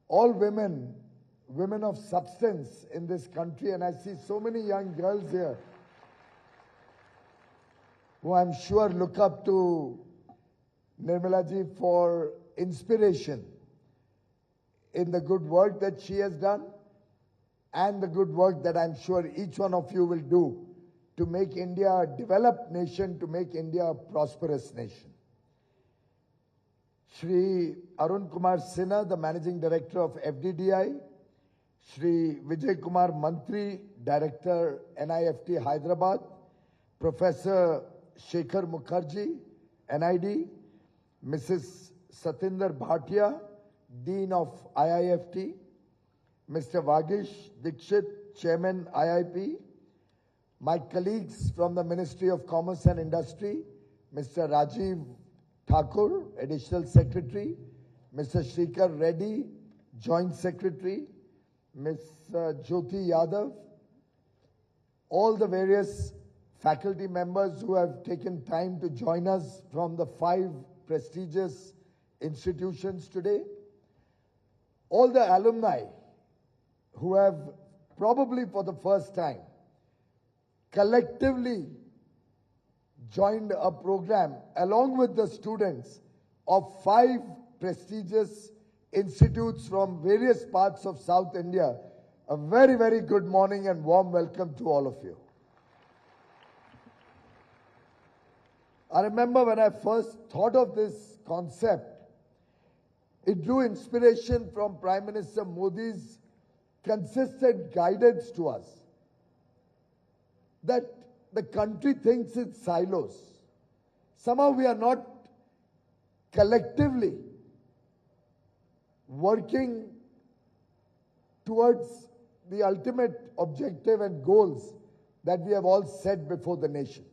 all women, women of substance in this country, and I see so many young girls here who I'm sure look up to Nirmala ji for inspiration in the good work that she has done and the good work that I'm sure each one of you will do to make India a developed nation, to make India a prosperous nation. Shri Arun Kumar Sinha, the Managing Director of FDDI, Shri Vijay Kumar Mantri, Director, NIFT Hyderabad, Professor Shekhar Mukherjee, NID, Mrs. Satinder Bhatia, Dean of IIFT, Mr. Vagish Dikshit, Chairman IIP, my colleagues from the Ministry of Commerce and Industry, Mr. Rajiv Thakur, Additional Secretary, Mr. Shrikar Reddy, Joint Secretary, Ms. Jyoti Yadav, all the various faculty members who have taken time to join us from the 5 prestigious institutions today, all the alumni who have probably for the first time collectively joined a program along with the students of 5 prestigious institutes from various parts of South India. A very, very good morning and warm welcome to all of you. I remember when I first thought of this concept, it drew inspiration from Prime Minister Modi's consistent guidance to us that the country thinks in silos. Somehow we are not collectively working towards the ultimate objective and goals that we have all set before the nation.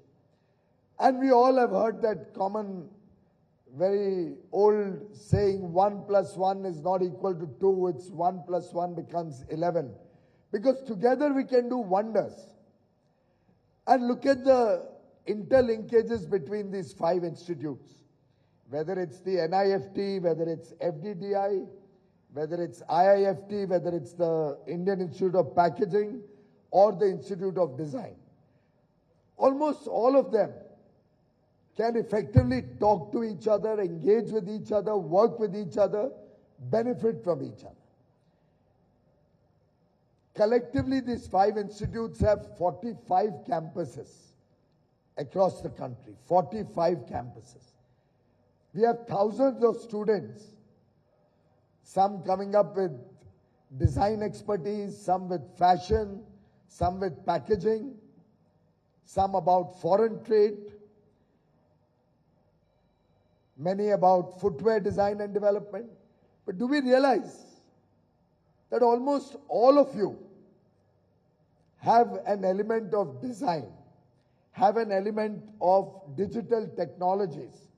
And we all have heard that common, very old saying, 1 + 1 is not equal to 2, it's 1 + 1 becomes 11. Because together we can do wonders. And look at the interlinkages between these 5 institutes. Whether it's the NIFT, whether it's FDDI, whether it's IIFT, whether it's the Indian Institute of Packaging or the Institute of Design. Almost all of them can effectively talk to each other, engage with each other, work with each other, benefit from each other. Collectively, these 5 institutes have 45 campuses across the country, 45 campuses. We have thousands of students, some coming up with design expertise, some with fashion, some with packaging, some about foreign trade, many about footwear design and development. But do we realize that almost all of you have an element of design, have an element of digital technologies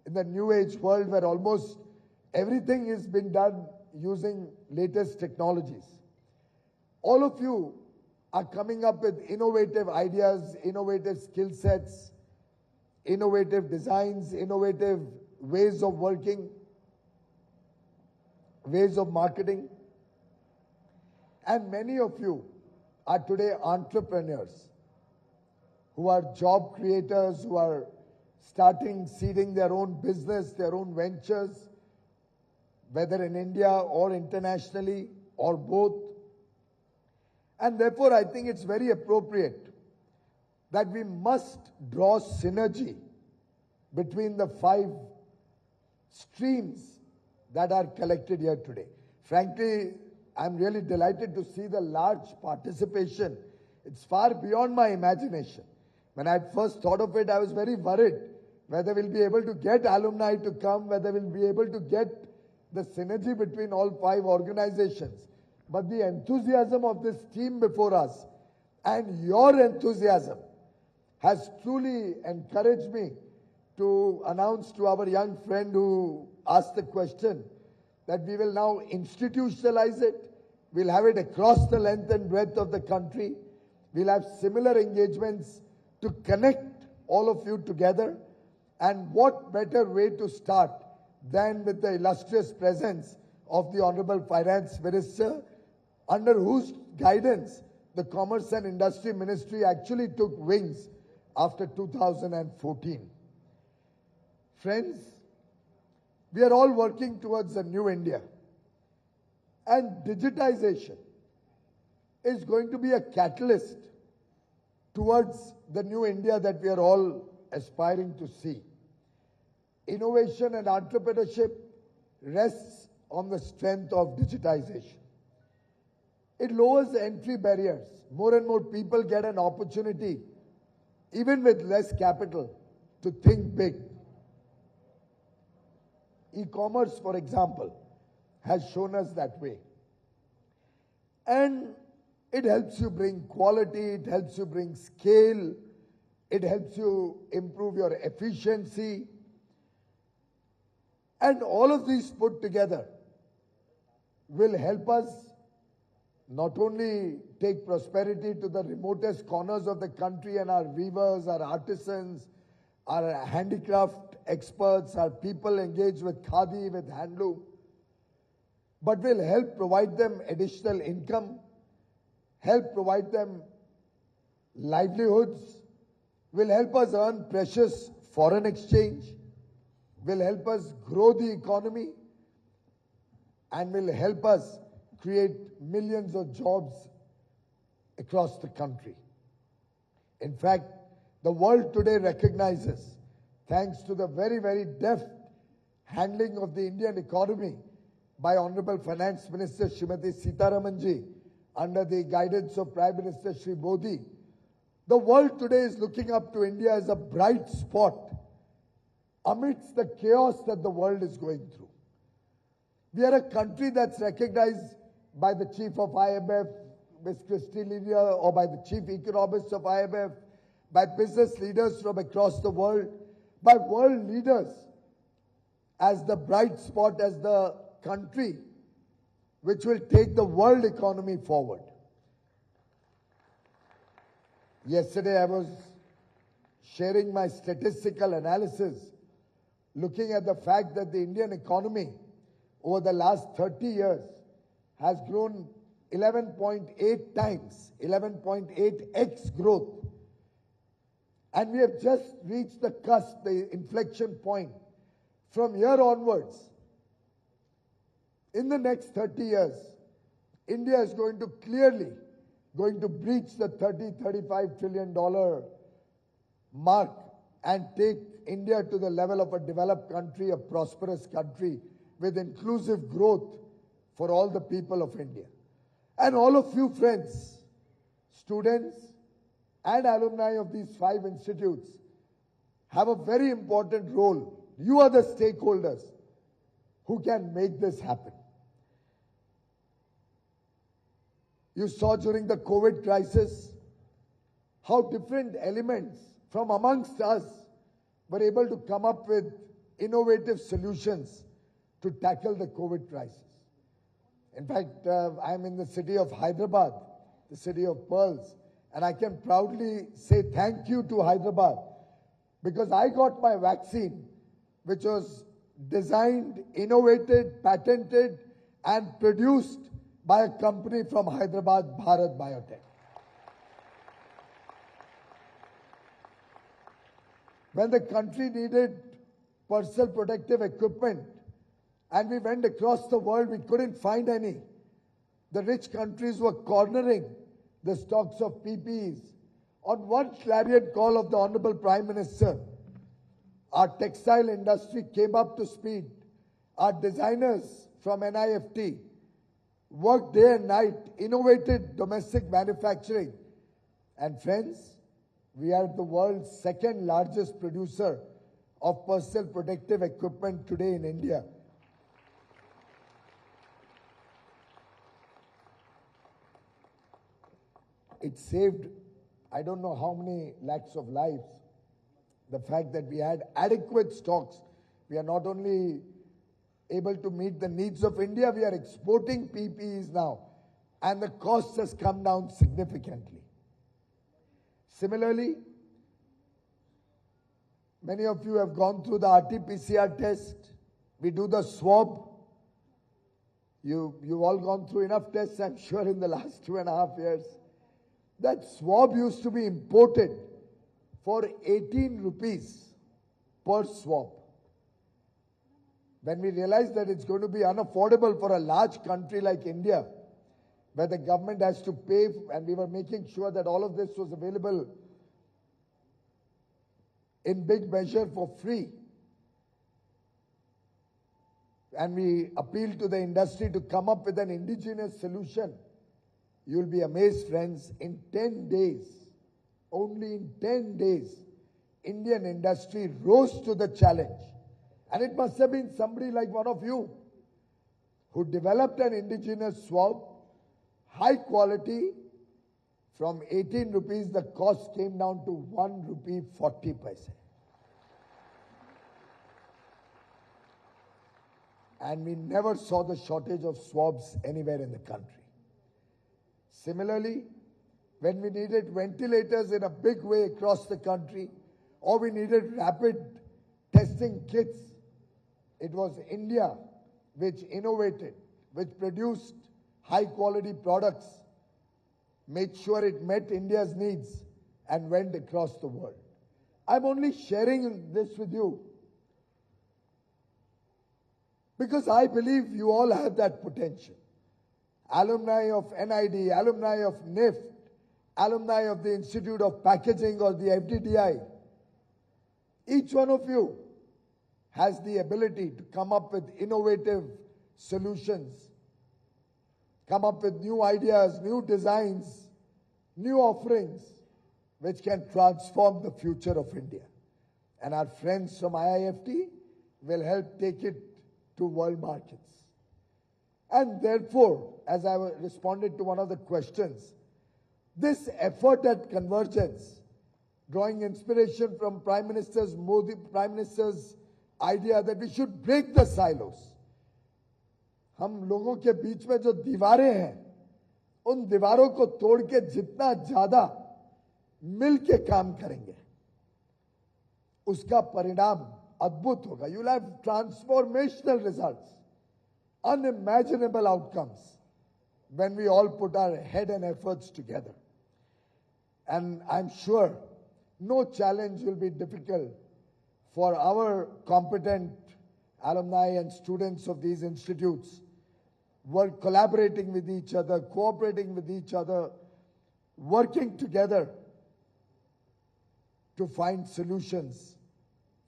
in the new age world where almost everything is being done using latest technologies. All of you are coming up with innovative ideas, innovative skill sets, innovative designs, innovative ways of working, ways of marketing. And many of you are today entrepreneurs who are job creators, who are seeding their own business, their own ventures, whether in India or internationally or both. And therefore, I think it's very appropriate that we must draw synergy between the 5 streams that are collected here today. Frankly, I'm really delighted to see the large participation. It's far beyond my imagination. When I first thought of it, I was very worried whether we'll be able to get alumni to come, whether we'll be able to get the synergy between all 5 organizations. But the enthusiasm of this team before us and your enthusiasm has truly encouraged me to announce to our young friend who asked the question that we will now institutionalize it. We'll have it across the length and breadth of the country. We'll have similar engagements to connect all of you together. And what better way to start than with the illustrious presence of the Honorable Finance Minister, under whose guidance the Commerce and Industry Ministry actually took wings after 2014. Friends, we are all working towards a new India, and digitization is going to be a catalyst towards the new India that we are all aspiring to see. Innovation and entrepreneurship rests on the strength of digitization. It lowers the entry barriers. More and more people get an opportunity, even with less capital, to think big. E-commerce, for example, has shown us that way. And it helps you bring quality, it helps you bring scale, it helps you improve your efficiency. And all of these put together will help us not only take prosperity to the remotest corners of the country and our weavers, our artisans, our handicraft experts, our people engaged with khadi, with handloom, but will help provide them additional income, help provide them livelihoods, will help us earn precious foreign exchange, will help us grow the economy, and will help us create millions of jobs across the country. In fact, the world today recognizes, thanks to the very, very deft handling of the Indian economy by Honorable Finance Minister Srimati Sitharamanji, under the guidance of Prime Minister Shri Modi, the world today is looking up to India as a bright spot amidst the chaos that the world is going through. We are a country that's recognized by the Chief of IMF, Ms. Christine Lydia, or by the Chief Economist of IMF, by business leaders from across the world, by world leaders as the bright spot, as the country which will take the world economy forward. Yesterday I was sharing my statistical analysis, looking at the fact that the Indian economy over the last 30 years has grown 11.8 times, 11.8x growth. And we have just reached the cusp, the inflection point. From here onwards, in the next 30 years, India is going to clearly breach the $30-35 trillion mark and take India to the level of a developed country, a prosperous country with inclusive growth for all the people of India. And all of you friends, students and alumni of these 5 institutes have a very important role. You are the stakeholders who can make this happen. You saw during the COVID crisis how different elements from amongst us were able to come up with innovative solutions to tackle the COVID crisis. In fact, I am in the city of Hyderabad, the city of pearls, and I can proudly say thank you to Hyderabad, because I got my vaccine, which was designed, innovated, patented, and produced by a company from Hyderabad, Bharat Biotech. When the country needed personal protective equipment, and we went across the world, we couldn't find any. The rich countries were cornering the stocks of PPEs. On one clarion call of the Honorable Prime Minister, our textile industry came up to speed. Our designers from NIFT worked day and night, innovated domestic manufacturing. And friends, we are the world's 2nd largest producer of personal protective equipment today in India. It saved, I don't know how many lakhs of lives. The fact that we had adequate stocks. We are not only able to meet the needs of India, we are exporting PPEs now, and the cost has come down significantly. Similarly, many of you have gone through the RT-PCR test. We do the swab. You've all gone through enough tests, I'm sure, in the last 2.5 years. That swab used to be imported for 18 rupees per swab. When we realized that it's going to be unaffordable for a large country like India, where the government has to pay, and we were making sure that all of this was available in big measure for free. And we appealed to the industry to come up with an indigenous solution. You'll be amazed, friends, in 10 days, only in 10 days, Indian industry rose to the challenge. And it must have been somebody like one of you who developed an indigenous swab, high quality. From 18 rupees, the cost came down to 1 rupee 40 paise. And we never saw the shortage of swabs anywhere in the country. Similarly, when we needed ventilators in a big way across the country, or we needed rapid testing kits, it was India which innovated, which produced high quality products, made sure it met India's needs, and went across the world. I'm only sharing this with you because I believe you all have that potential. Alumni of NID, alumni of NIFT, alumni of the Institute of Packaging or the FDDI, each one of you has the ability to come up with innovative solutions, come up with new ideas, new designs, new offerings, which can transform the future of India. And our friends from IIFT will help take it to world markets. And therefore, as I responded to one of the questions, this effort at convergence, drawing inspiration from Prime Minister's idea that we should break the silos. हम लोगों के बीच में जो दीवारें हैं, उन दीवारों को तोड़ के जितना ज्यादा मिल के काम करेंगे, उसका परिणाम अद्भुत होगा. You'll have transformational results, unimaginable outcomes when we all put our head and efforts together. And I'm sure no challenge will be difficult for our competent alumni and students of these institutes, work collaborating with each other, cooperating with each other, working together to find solutions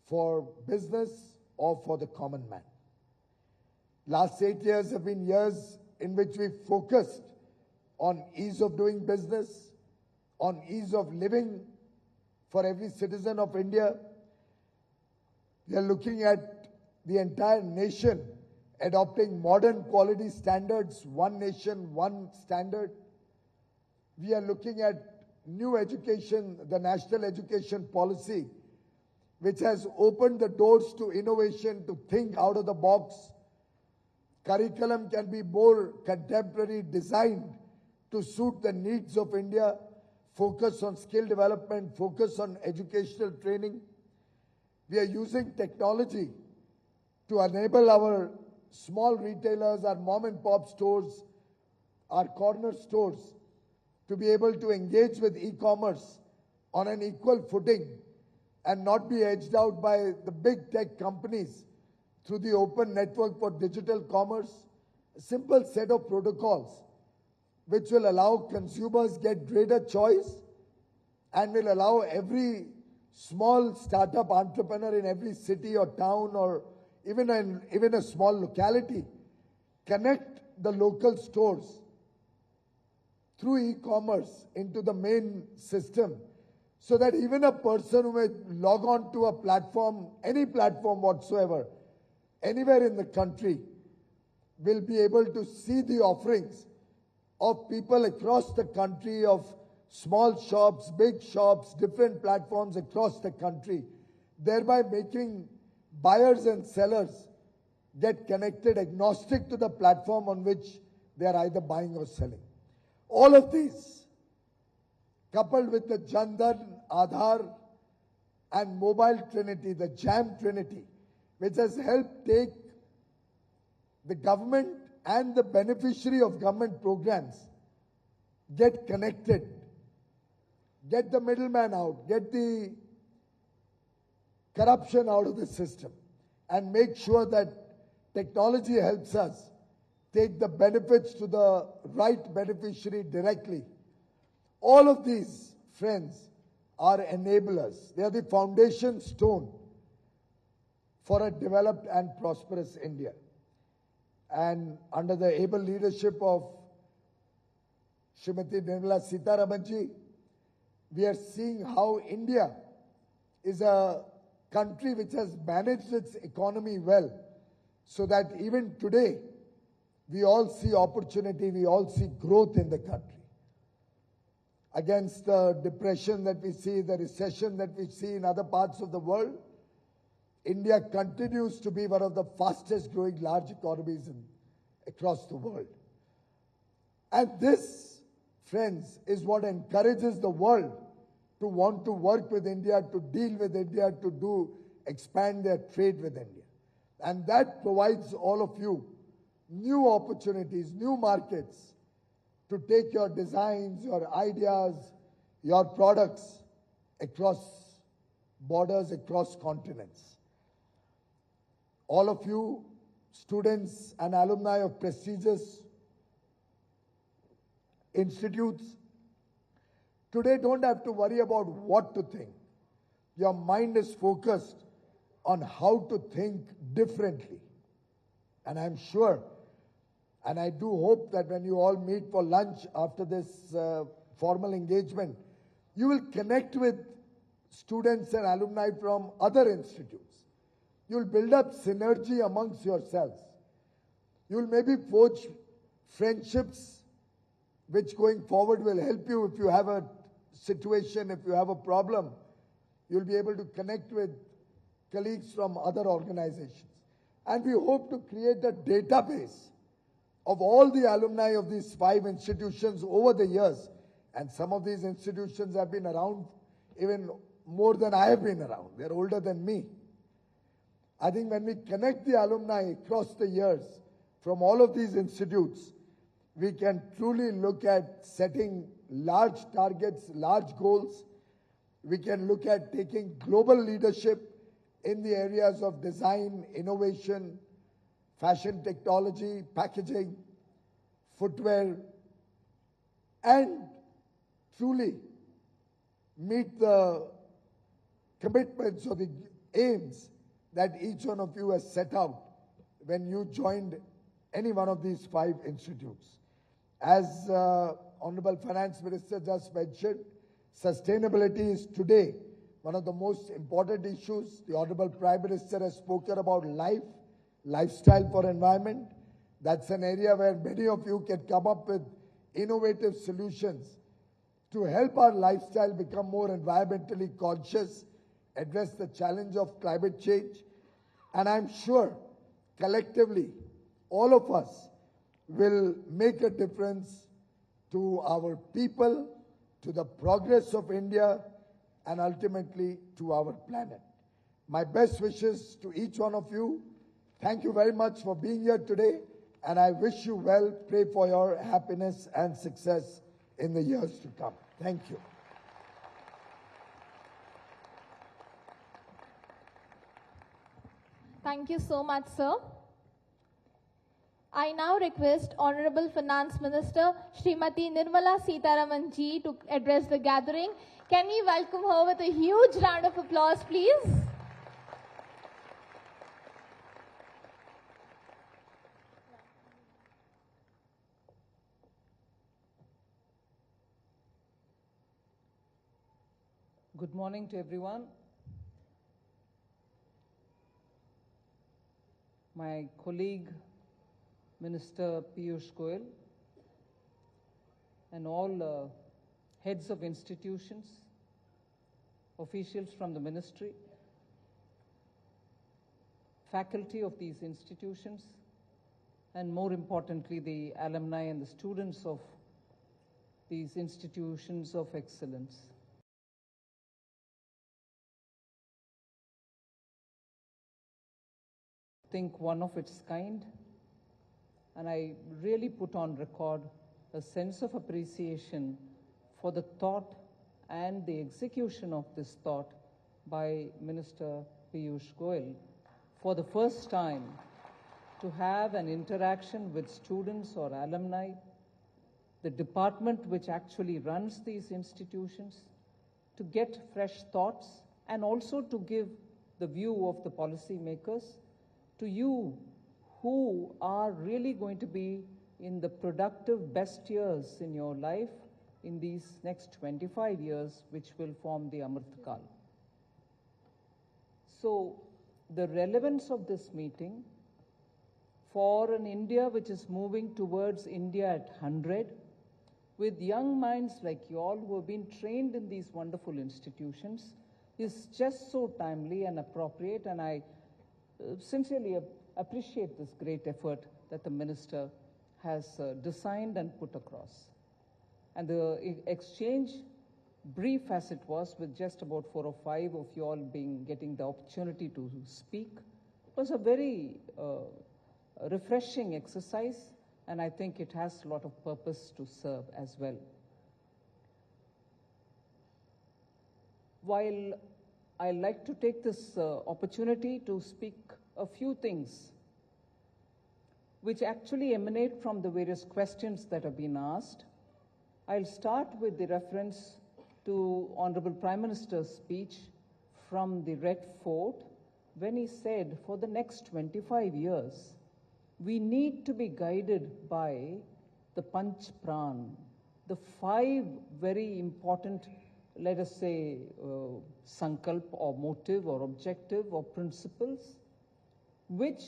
for business or for the common man. Last 8 years have been years in which we focused on ease of doing business, on ease of living for every citizen of India. We are looking at the entire nation adopting modern quality standards, one nation, one standard. We are looking at new education, the national education policy, which has opened the doors to innovation, to think out of the box. Curriculum can be more contemporary, designed to suit the needs of India, focus on skill development, focus on educational training. We are using technology to enable our small retailers, our mom and pop stores, our corner stores, to be able to engage with e-commerce on an equal footing and not be edged out by the big tech companies through the open network for digital commerce. A simple set of protocols which will allow consumers get greater choice and will allow every small startup entrepreneur in every city or town or even a small locality connect the local stores through e-commerce into the main system, so that even a person who may log on to a platform, any platform whatsoever, anywhere in the country, will be able to see the offerings of people across the country, of small shops, big shops, different platforms across the country, thereby making buyers and sellers get connected agnostic to the platform on which they are either buying or selling. All of these, coupled with the Jan Dhan, Aadhaar and mobile trinity, the JAM trinity, which has helped take the government and the beneficiary of government programs get connected, get the middleman out, get the corruption out of the system, and make sure that technology helps us take the benefits to the right beneficiary directly. All of these, friends, are enablers. They are the foundation stone for a developed and prosperous India. And under the able leadership of Srimati Nirmala Sitharamanji, we are seeing how India is a country which has managed its economy well, so that even today we all see opportunity, we all see growth in the country. Against the depression that we see, the recession that we see in other parts of the world, India continues to be one of the fastest growing large economies across the world. And this, friends, is what encourages the world to want to work with India, to deal with India, to expand their trade with India. And that provides all of you new opportunities, new markets to take your designs, your ideas, your products across borders, across continents. All of you, students and alumni of prestigious institutes, today don't have to worry about what to think. Your mind is focused on how to think differently. And I'm sure, and I do hope that when you all meet for lunch after this formal engagement, you will connect with students and alumni from other institutes. You will build up synergy amongst yourselves. You will maybe forge friendships which going forward will help you if you have a situation, if you have a problem. You'll be able to connect with colleagues from other organizations. And we hope to create a database of all the alumni of these 5 institutions over the years. And some of these institutions have been around even more than I have been around. They're older than me. I think when we connect the alumni across the years from all of these institutes, we can truly look at setting large targets, large goals. We can look at taking global leadership in the areas of design, innovation, fashion technology, packaging, footwear, and truly meet the commitments or the aims that each one of you has set out when you joined any one of these 5 institutes. As Honorable Finance Minister just mentioned, sustainability is today one of the most important issues. The Honorable Prime Minister has spoken about lifestyle for environment. That's an area where many of you can come up with innovative solutions to help our lifestyle become more environmentally conscious, address the challenge of climate change. And I'm sure collectively, all of us will make a difference to our people, to the progress of India, and ultimately to our planet. My best wishes to each one of you. Thank you very much for being here today, and I wish you well. Pray for your happiness and success in the years to come. Thank you. Thank you so much, sir. I now request Honorable Finance Minister Srimati Nirmala Sitharaman ji to address the gathering. Can we welcome her with a huge round of applause, please? Good morning to everyone. My colleague, Minister Piyush Goyal, and all heads of institutions, officials from the ministry, faculty of these institutions, and more importantly, the alumni and the students of these institutions of excellence. I think one of its kind, and I really put on record a sense of appreciation for the thought and the execution of this thought by Minister Piyush Goyal for the first time to have an interaction with students or alumni, the department which actually runs these institutions, to get fresh thoughts and also to give the view of the policy makers to you who are really going to be in the productive best years in your life in these next 25 years, which will form the Amrit Kal. So the relevance of this meeting for an India which is moving towards India at 100, with young minds like you all who have been trained in these wonderful institutions, is just so timely and appropriate, and I sincerely appreciate this great effort that the Minister has designed and put across. And the exchange, brief as it was, with just about 4 or 5 of you all getting the opportunity to speak, was a very refreshing exercise, and I think it has a lot of purpose to serve as well. While I like to take this opportunity to speak a few things which actually emanate from the various questions that have been asked, I'll start with the reference to Honorable Prime Minister's speech from the Red Fort when he said, for the next 25 years, we need to be guided by the Panch Pran, the 5 very important, let us say, sankalp or motive or objective or principles, which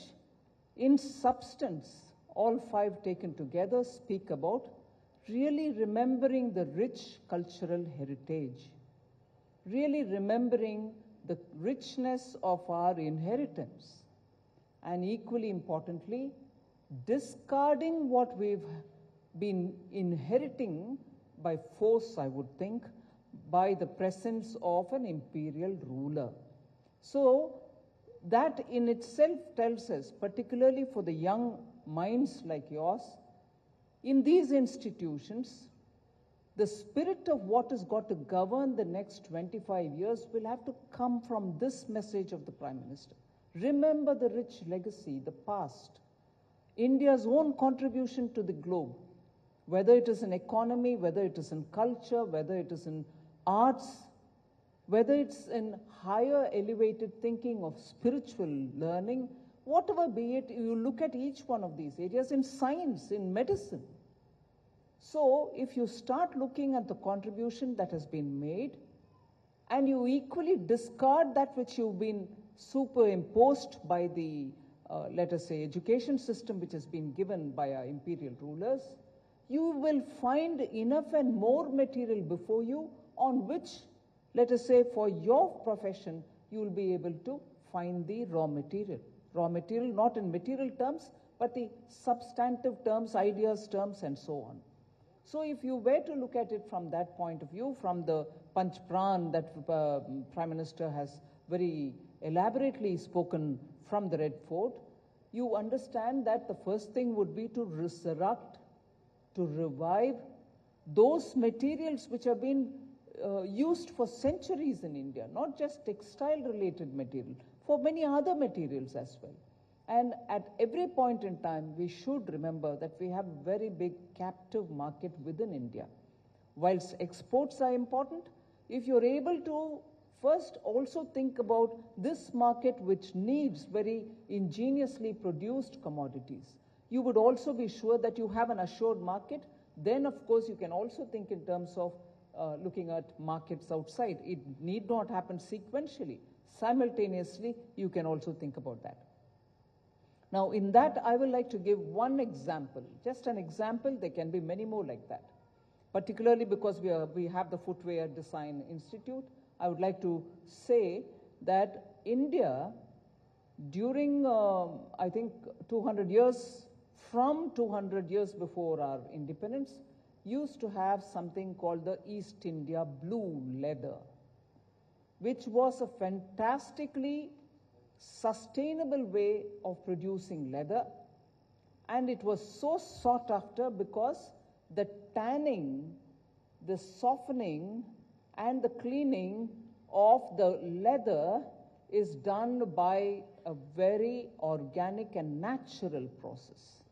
in substance, all 5 taken together speak about really remembering the rich cultural heritage, really remembering the richness of our inheritance, and equally importantly, discarding what we've been inheriting by force, I would think, by the presence of an imperial ruler. So that in itself tells us, particularly for the young minds like yours, in these institutions, the spirit of what has got to govern the next 25 years will have to come from this message of the Prime Minister. Remember the rich legacy, the past, India's own contribution to the globe, whether it is in economy, whether it is in culture, whether it is in arts, whether it's in higher elevated thinking of spiritual learning, whatever be it, you look at each one of these areas, in science, in medicine. So if you start looking at the contribution that has been made, and you equally discard that which you've been superimposed by the, let us say, education system which has been given by our imperial rulers, you will find enough and more material before you on which, let us say, for your profession, you will be able to find the raw material. Raw material, not in material terms, but the substantive terms, ideas terms, and so on. So if you were to look at it from that point of view, from the Panch Pran that Prime Minister has very elaborately spoken from the Red Fort, you understand that the first thing would be to resurrect, to revive those materials which have been used for centuries in India, not just textile-related material, for many other materials as well. And at every point in time, we should remember that we have a very big captive market within India. Whilst exports are important, if you're able to first also think about this market which needs very ingeniously produced commodities, you would also be sure that you have an assured market. Then, of course, you can also think in terms of looking at markets outside. It need not happen sequentially. Simultaneously, you can also think about that. Now, in that, I would like to give one example, just an example. There can be many more like that. Particularly because we have the Footwear Design Institute, I would like to say that India, during, I think, 200 years, from 200 years before our independence, used to have something called the East India blue leather, which was a fantastically sustainable way of producing leather, And it was so sought after because the tanning, the softening, and the cleaning of the leather is done by a very organic and natural process.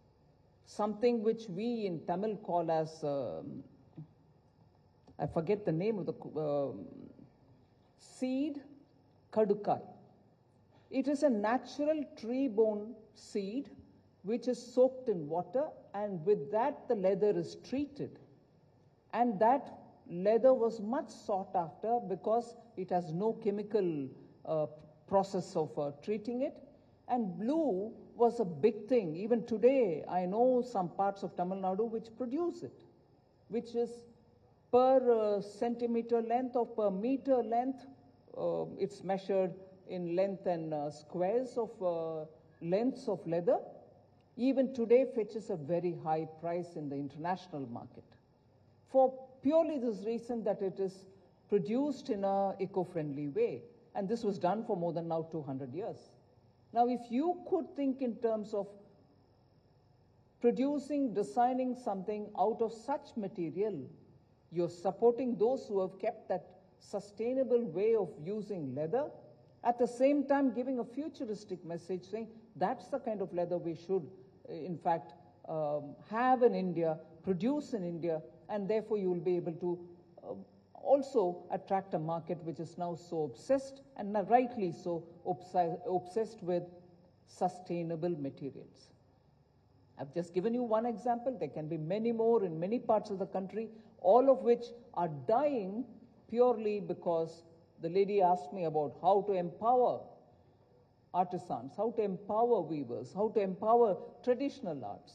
Something which we in Tamil call as, I forget the name of the seed, kadukai. It is a natural tree-borne seed which is soaked in water, and with that the leather is treated. And that leather was much sought after because it has no chemical process of treating it. And blue was a big thing. Even today, I know some parts of Tamil Nadu which produce it, which is per centimeter length or per meter length. It's measured in length and squares of lengths of leather. Even today fetches a very high price in the international market, for purely this reason that it is produced in an eco-friendly way. And this was done for more than now 200 years. Now, if you could think in terms of producing, designing something out of such material, you're supporting those who have kept that sustainable way of using leather, at the same time giving a futuristic message saying that's the kind of leather we should, in fact, have in India, produce in India, and therefore you will be able to also attract a market which is now so obsessed, and rightly so, obsessed with sustainable materials. I've just given you one example. There can be many more in many parts of the country, all of which are dying purely because the lady asked me about how to empower artisans, how to empower weavers, how to empower traditional arts.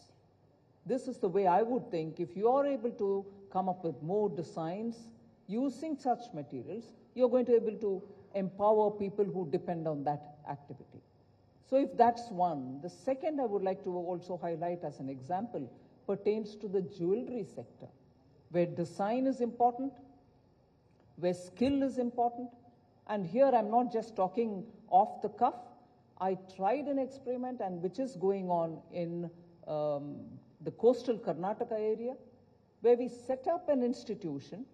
This is the way I would think. If you are able to come up with more designs using such materials, you're going to be able to empower people who depend on that activity. So if that's one. The second I would like to also highlight as an example pertains to the jewelry sector, where design is important, where skill is important. And here I'm not just talking off the cuff. I tried an experiment, and which is going on in the coastal Karnataka area, where we set up an institution.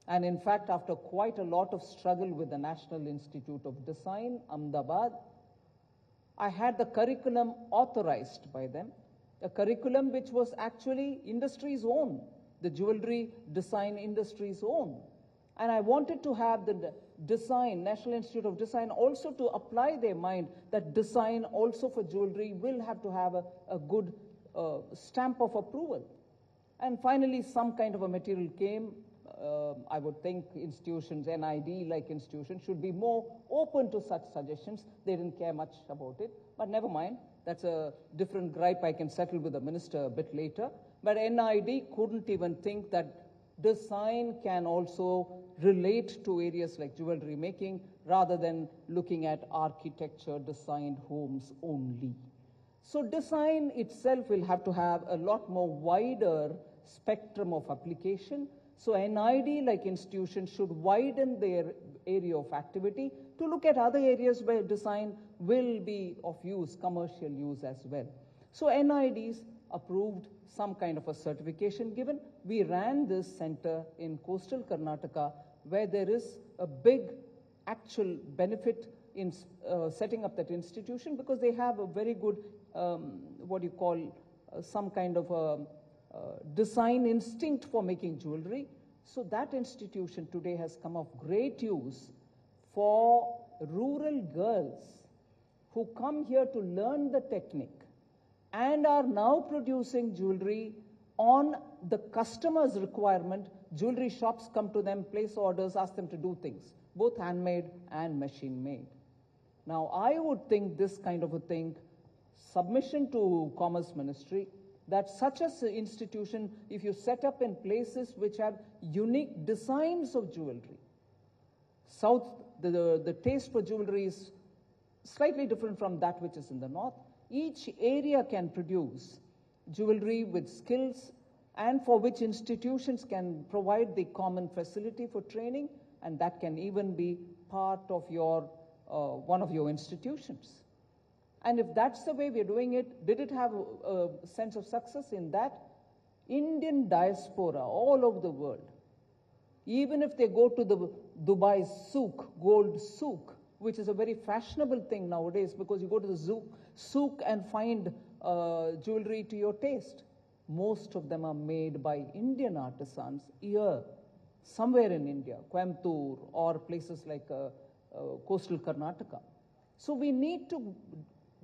And in fact, after quite a lot of struggle with the National Institute of Design, Ahmedabad, I had the curriculum authorized by them, a curriculum which was actually industry's own, the jewelry design industry's own. And I wanted to have the design, National Institute of Design, also to apply their mind that design also for jewelry will have to have a good stamp of approval. And finally, some kind of a material came. I would think institutions, NID-like institutions, should be more open to such suggestions. They didn't care much about it, but never mind. That's a different gripe I can settle with the minister a bit later. But NID couldn't even think that design can also relate to areas like jewelry making rather than looking at architecture designed homes only. So design itself will have to have a lot more wider spectrum of application. So NID-like institutions should widen their area of activity to look at other areas where design will be of use, commercial use as well. So NIDs approved some kind of a certification given. We ran this center in coastal Karnataka, where there is a big actual benefit in setting up that institution, because they have a very good, some kind of a design instinct for making jewelry. So that institution today has come of great use for rural girls who come here to learn the technique and are now producing jewelry on the customer's requirement. Jewelry shops come to them, place orders, ask them to do things, both handmade and machine-made. Now, I would think this kind of a thing, submission to Commerce Ministry, that such an institution, if you set up in places which have unique designs of jewelry. South, the taste for jewelry is slightly different from that which is in the north. Each area can produce jewelry with skills, and for which institutions can provide the common facility for training, and that can even be part of your one of your institutions. And if that's the way we're doing it, did it have a sense of success in that? Indian diaspora all over the world, even if they go to the Dubai souk, gold souk, which is a very fashionable thing nowadays because you go to the souk and find jewelry to your taste. Most of them are made by Indian artisans here, somewhere in India, Coimbatore or places like coastal Karnataka. So we need to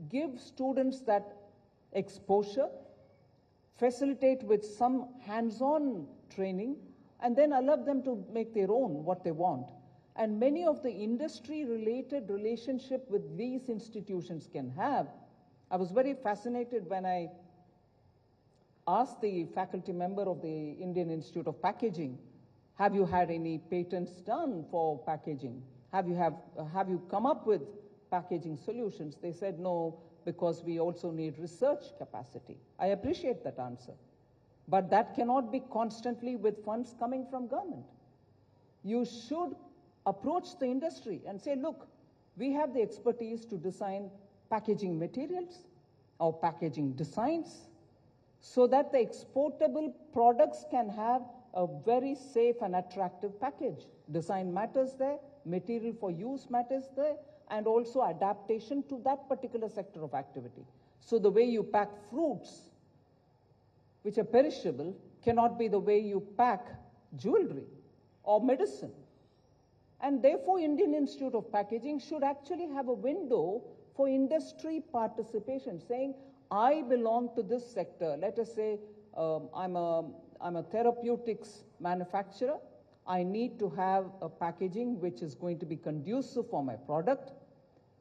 give students that exposure, facilitate with some hands-on training, and then allow them to make their own what they want. And many of the industry-related relationship with these institutions can have. I was very fascinated when I asked the faculty member of the Indian Institute of Packaging, have you had any patents done for packaging? Have you come up with packaging solutions? They said no, because we also need research capacity. I appreciate that answer. But that cannot be constantly with funds coming from government. You should approach the industry and say, look, we have the expertise to design packaging materials or packaging designs so that the exportable products can have a very safe and attractive package. Design matters there, material for use matters there, and also adaptation to that particular sector of activity. So the way you pack fruits, which are perishable, cannot be the way you pack jewelry or medicine. And therefore, Indian Institute of Packaging should actually have a window for industry participation, saying, I belong to this sector. Let us say I'm a therapeutics manufacturer. I need to have a packaging which is going to be conducive for my product,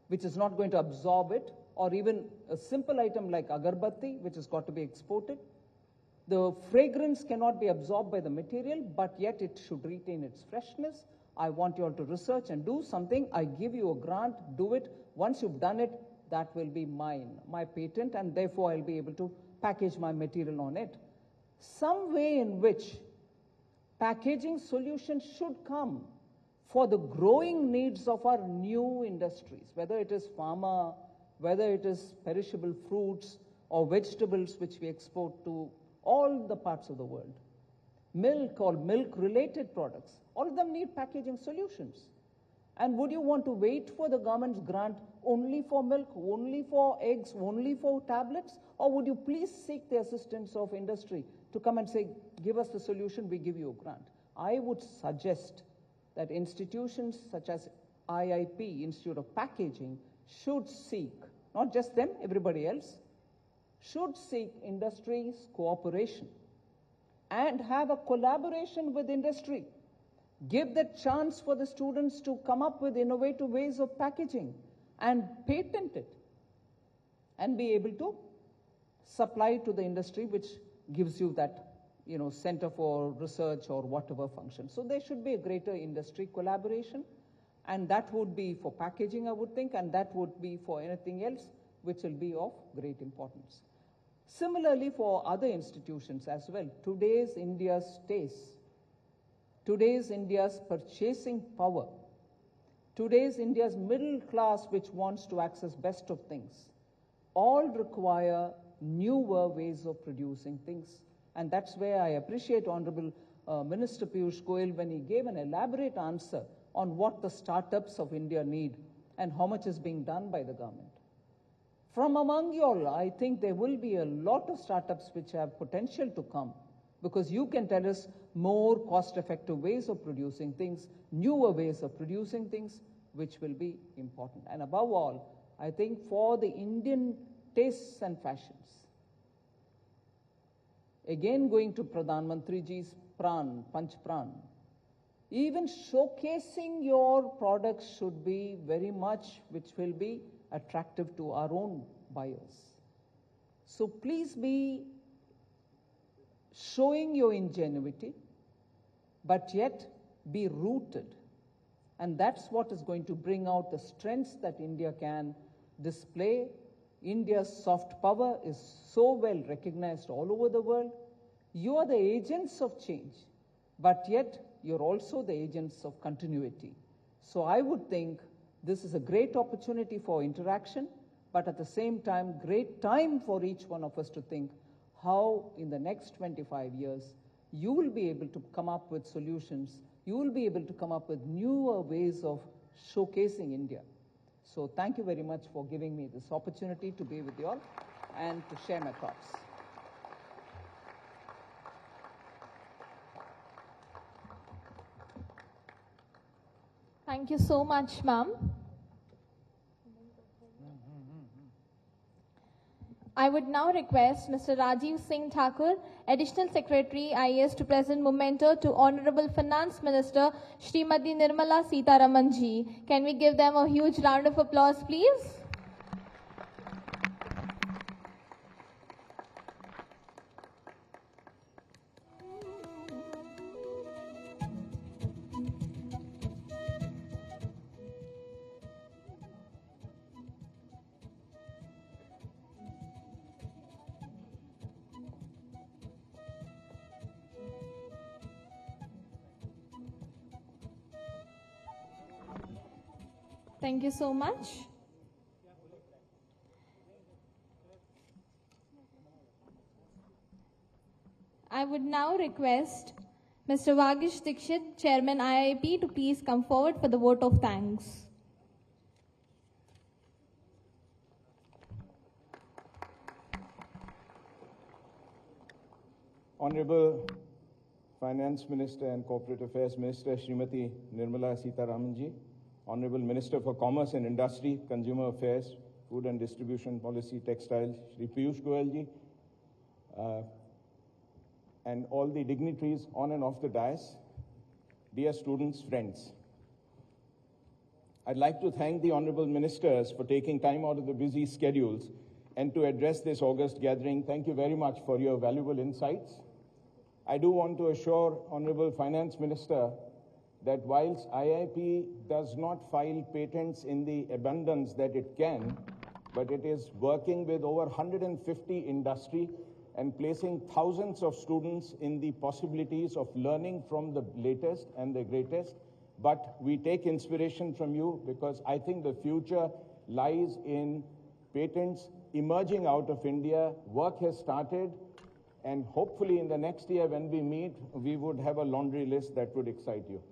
which is not going to absorb it, or even a simple item like agarbatti, which has got to be exported. The fragrance cannot be absorbed by the material, but yet it should retain its freshness. I want you all to research and do something. I give you a grant, do it. Once you've done it, that will be mine, my patent, and therefore I'll be able to package my material on it. Some way in which packaging solutions should come for the growing needs of our new industries, whether it is pharma, whether it is perishable fruits or vegetables which we export to all the parts of the world. Milk or milk-related products, all of them need packaging solutions. And would you want to wait for the government's grant only for milk, only for eggs, only for tablets? Or would you please seek the assistance of industry to come and say, give us the solution, we give you a grant? I would suggest that institutions such as IIP, Institute of Packaging, should seek, not just them, everybody else, should seek industry's cooperation and have a collaboration with industry. Give the chance for the students to come up with innovative ways of packaging and patent it and be able to supply to the industry, which gives you that, center for research or whatever function. So there should be a greater industry collaboration, and that would be for packaging, I would think, and that would be for anything else which will be of great importance. Similarly, for other institutions as well, today's India's taste, today's India's purchasing power, today's India's middle class which wants to access best of things, all require newer ways of producing things. And that's where I appreciate Honorable Minister Piyush Goyal when he gave an elaborate answer on what the startups of India need and how much is being done by the government. From among you all, I think there will be a lot of startups which have potential to come, because you can tell us more cost-effective ways of producing things, newer ways of producing things, which will be important. And above all, I think for the Indian tastes and fashions, again going to Pradhan Mantriji's Panch Pran, even showcasing your products should be very much, which will be attractive to our own buyers. So please be showing your ingenuity, but yet be rooted. And that's what is going to bring out the strengths that India can display. India's soft power is so well recognized all over the world. You are the agents of change, but yet you're also the agents of continuity. So I would think this is a great opportunity for interaction, but at the same time, great time for each one of us to think how in the next 25 years, you will be able to come up with solutions. You will be able to come up with newer ways of showcasing India. So thank you very much for giving me this opportunity to be with you all and to share my thoughts. Thank you so much, ma'am. I would now request Mr. Rajiv Singh Thakur, Additional Secretary, IAS, to present memento to Honorable Finance Minister Srimati Nirmala Sitharaman ji. Can we give them a huge round of applause, please? Thank you so much. I would now request Mr. Vagish Dikshit, Chairman IIP, to please come forward for the vote of thanks. Honorable Finance Minister and Corporate Affairs Minister Srimati Nirmala Sitharaman ji, Honorable Minister for Commerce and Industry, Consumer Affairs, Food and Distribution Policy, Textiles, Shri Piyush Goyal ji, and all the dignitaries on and off the dais, dear students, friends. I'd like to thank the Honorable Ministers for taking time out of the busy schedules and to address this August gathering. Thank you very much for your valuable insights. I do want to assure Honorable Finance Minister that whilst IIP does not file patents in the abundance that it can, but it is working with over 150 industry and placing thousands of students in the possibilities of learning from the latest and the greatest. But we take inspiration from you because I think the future lies in patents emerging out of India. Work has started, and hopefully in the next year when we meet, we would have a laundry list that would excite you.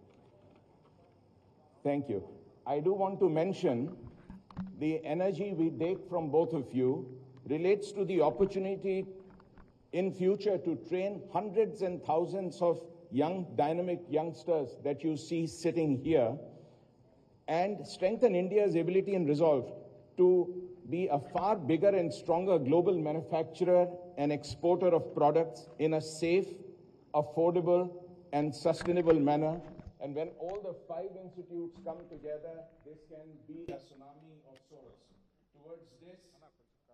Thank you. I do want to mention the energy we take from both of you relates to the opportunity in future to train hundreds and thousands of young, dynamic youngsters that you see sitting here and strengthen India's ability and resolve to be a far bigger and stronger global manufacturer and exporter of products in a safe, affordable, and sustainable manner. And when all the 5 institutes come together, this can be a tsunami of sorts. Towards this,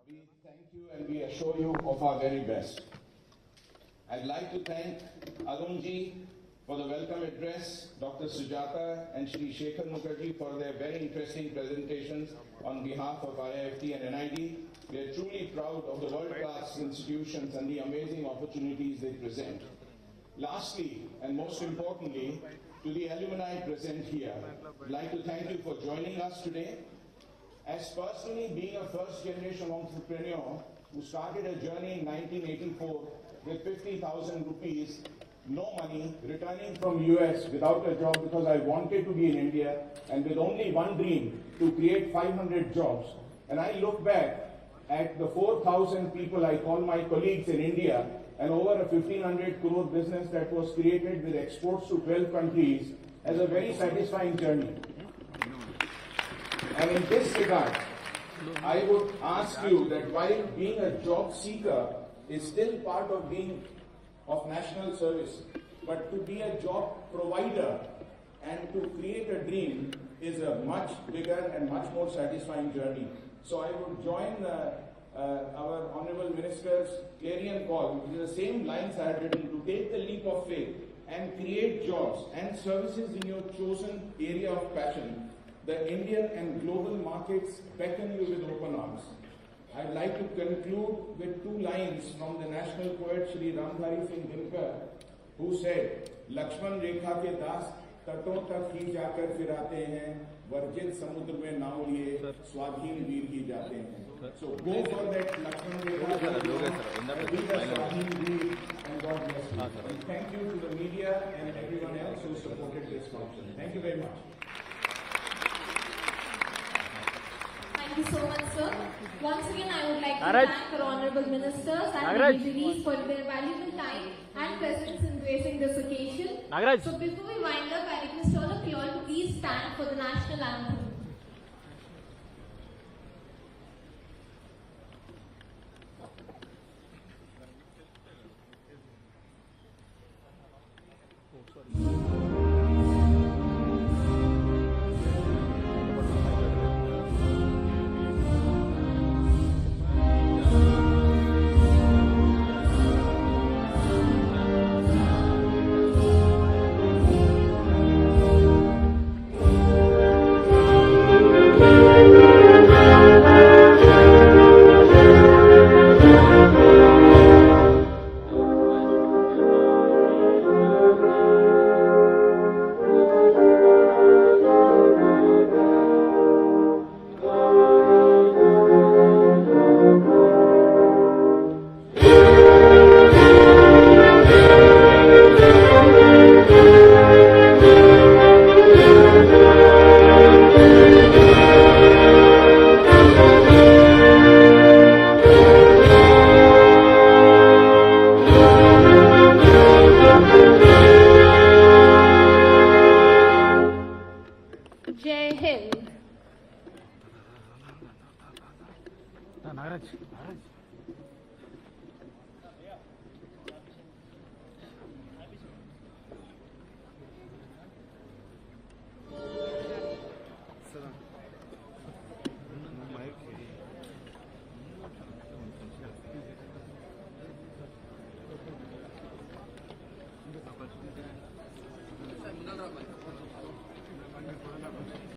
we thank you and we assure you of our very best. I'd like to thank Arunji for the welcome address, Dr. Sujata and Shri Shekhar Mukherjee for their very interesting presentations on behalf of IIFT and NID. We are truly proud of the world-class institutions and the amazing opportunities they present. Lastly, and most importantly, to the alumni present here, I'd like to thank you for joining us today. As personally being a first-generation entrepreneur who started a journey in 1984 with 50,000 rupees, no money, returning from US without a job because I wanted to be in India, and with only one dream, to create 500 jobs. And I look back at the 4,000 people I call my colleagues in India, and over a 1,500 crore business that was created with exports to 12 countries as a very satisfying journey. And in this regard, I would ask you that while being a job seeker is still part of being of national service, but to be a job provider and to create a dream is a much bigger and much more satisfying journey. So I would join our Honourable Minister's clarion call, which is the same lines I had written, to take the leap of faith and create jobs and services in your chosen area of passion. The Indian and global markets beckon you with open arms. I'd like to conclude with 2 lines from the national poet Shri Ramdhari Singh Dinkar, who said, Lakshman Rekha ke das तटों तक ही जाकर फिर आते हैं, वर्जित समुद्र में नाव लिए स्वाधीन वीर ही जाते हैं. So go for that Lakshman Rekha, be the स्वाधीन वीर, and God bless you. And thank you to the media and everyone else who supported this function. Thank you very much. Thank you so much, sir. Once again, I would like to thank our honorable ministers and dignitaries for their valuable time and presence in gracing this occasion. So before we wind up, I request all of you all to please stand for the national anthem.